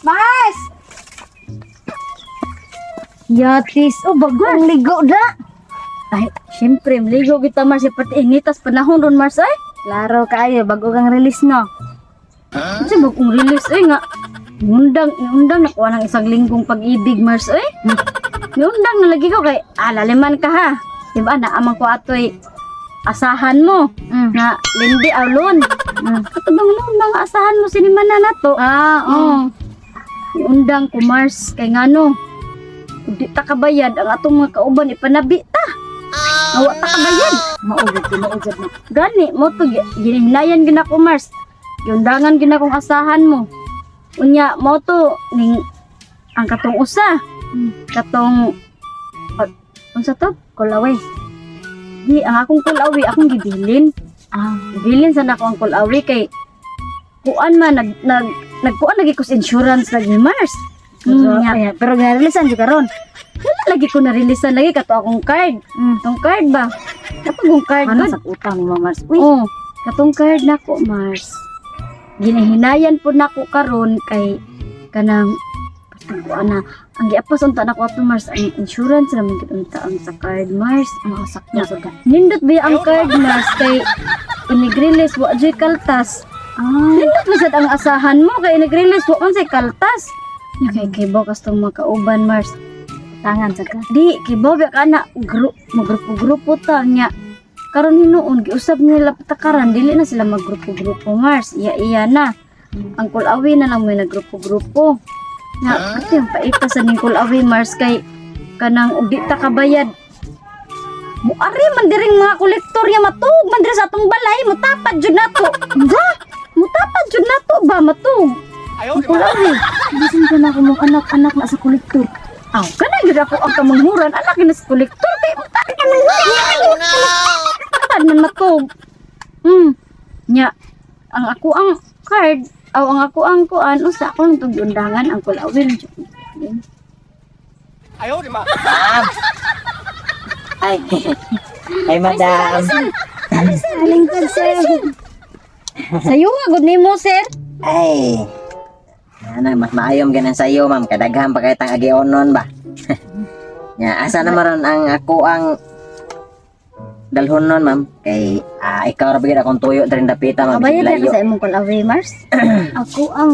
Mars! Yatis, bago ang ligo na. Ay, syempre, maligo kita Mars, pati initas panahon ron Mars ay. Klaro kayo, bago kang release no. Kasi bagong release ay nga. Undang nakuha ng isang linggong pag-ibig Mars ay. Undang na lagi ko kay alaliman ka ha. Diba na amang ko atoy asahan mo na lindi alon. Katubang undang asahan mo sinimana na to. Undang ko Mars kay ngano. Di ta kabayad ang atong mga kauban ipanabi ta. Awa ta kabayad. Maugid na. Gani mo to ginhinayan gina ko Mars. Yundangan gina kong asahan mo. Unya mo to ning ang katong usa. Katong unsa to? Kulaway. Di ang akong kulawi akong gibilin. Gibilin sa nako ang kulawi kay kuan man nagkuan lagi ko sa insurance lagi Mars. Pero ginarilisan juga ron. Wala lagi ko narilisan lagi kato akong card. Tong card ba? Katong card ba? Sa utang mo Mars. Katong card nako Mars. Ginahinayan po nako karon kay kanang ana ang giapos unta nako ato Mars ang insurance naman gid unta ang sa card Mars sakto sa nindot ba ang card Mars kay inigrilis wa joy kaltas. Nindot masad ang asahan mo kay inigrilis wa man say kaltas. Kay bokas tong mga kauban Mars tangan sa ka di kibaw ba kana grupo ta nya karon hinuon giusab nila patakaran dili na sila maggrupo-grupo Mars iya na ang kulawi na lang may naggrupo-grupo na kasi yung paita sa ning kulawi Mars kay kanang ugdi ta kabayad muari man diring mga kolektor ya matug man diri sa atong balay mutapad jud nato mutapad jud nato ba matug ang kulawi bisan ka na kumong anak-anak na sa kolektor kana gid ako ang kamanghuran anak na sa kolektor kay mutapad ka man matug nya ang ako ang card ang ako ang kuan usa ko nang tugundangan ang kulawin Ayaw di ma. Ay madam. Aling ka sir sayo nga gud nimo sir Ay. Ano mas maayom ganan sayo ma'am kadaghan pa kay tang agionon ba. Nya asa na maron ang ako ang dalhon nun ma'am kay ikaw ra bigid akong tuyo diri dapita ma'am kabayad ka sa imong kulawi Mars ako ang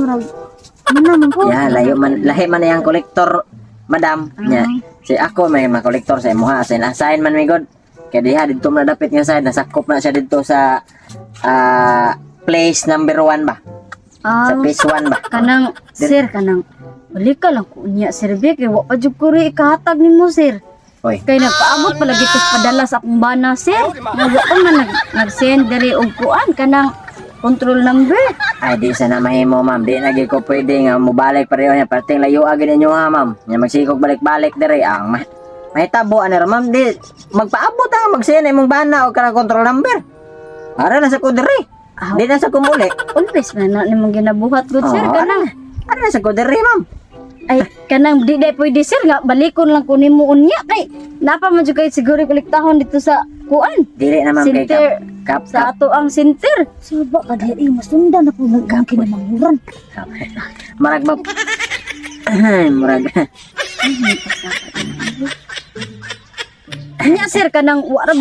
naman po layo man lahi man yang kolektor madam nya si ako may mga kolektor sa imuha assign man mi god kay diha didto na dapit nga side nasakop na siya didto sa place number 1 ba sa phase 1 ba kanang sir kanang balik ka lang kunya sir kay wa pa jud ko ri ikahatag nimo sir. Oy. Kay nagpaabot palagi ko padala sa akong bana sir. Nga pa man nag-send diri og kuan kanang control number. Ay di sana mahimo ma'am di na gyud ko pwede nga mobalik pareho nya parting layo agad ninyo ha ma'am nya magsikog balik-balik diri ang mahitabo ani ra ma'am di magpaabot ang mag-send imong bana og kanang control number. Ara na sa ko diri. Di na sa kumuli. Always man na nimong ginabuhat good sir kanang. Ara na sa ko diri ma'am. Ay kanang di pwede sir nga balikon lang ko nimo unya kay napa man jud kay siguro kolektahon dito sa kuan. Dili na ma'am kay Center. kap Sa ato ang center. Saba ka diri masundan na po nagkang kinamanghuran. marag ba murag Nya sir kanang wara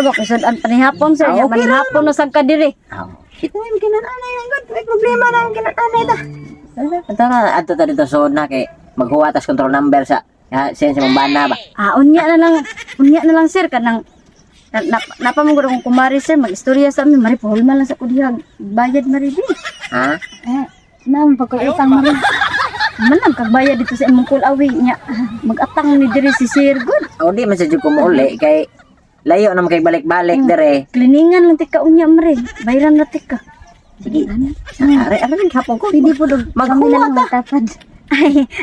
ba kusad an panihapon sir nya panihapon na sad ka diri. Kita yung kinananay ng god may problema na ang kinananay ta. Ato ta dito so na kay maghuwatas control number sa sen sa mong bana ba. Unya na lang sir kanang napamugod akong kumari sir mag-istorya sa amin mari pahulma lang sa kudihag bayad mari di. Nam pagkautang mari. Manang kagbayad dito sa imong kulawi nya mag-atang ni diri si sir good. Di man sa jud ko mauli kay layo naman kay balik-balik dere. Kliningan lang tika unya mari. Bayran na tika. Sige. Are ning hapon ko. Pwede po dog Maghuwa ta. matapad.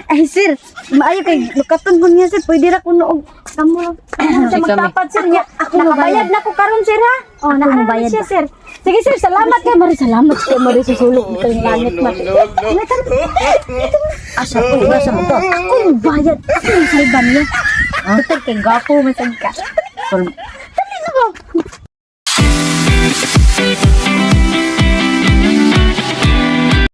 Ay sir, maayo kay lukaton ko niya sir, pwede ra kuno og kamo sa magtapad sir niya. Ako mabayad na ko karon sir ha. Nakabayad siya sir. Sige sir, salamat kay mari salamat kay mari sa sulog kay langit ma. Asa mo to? Ako bayad. Ako salban niya. Ito kay gapo masag ka. Dali na ba?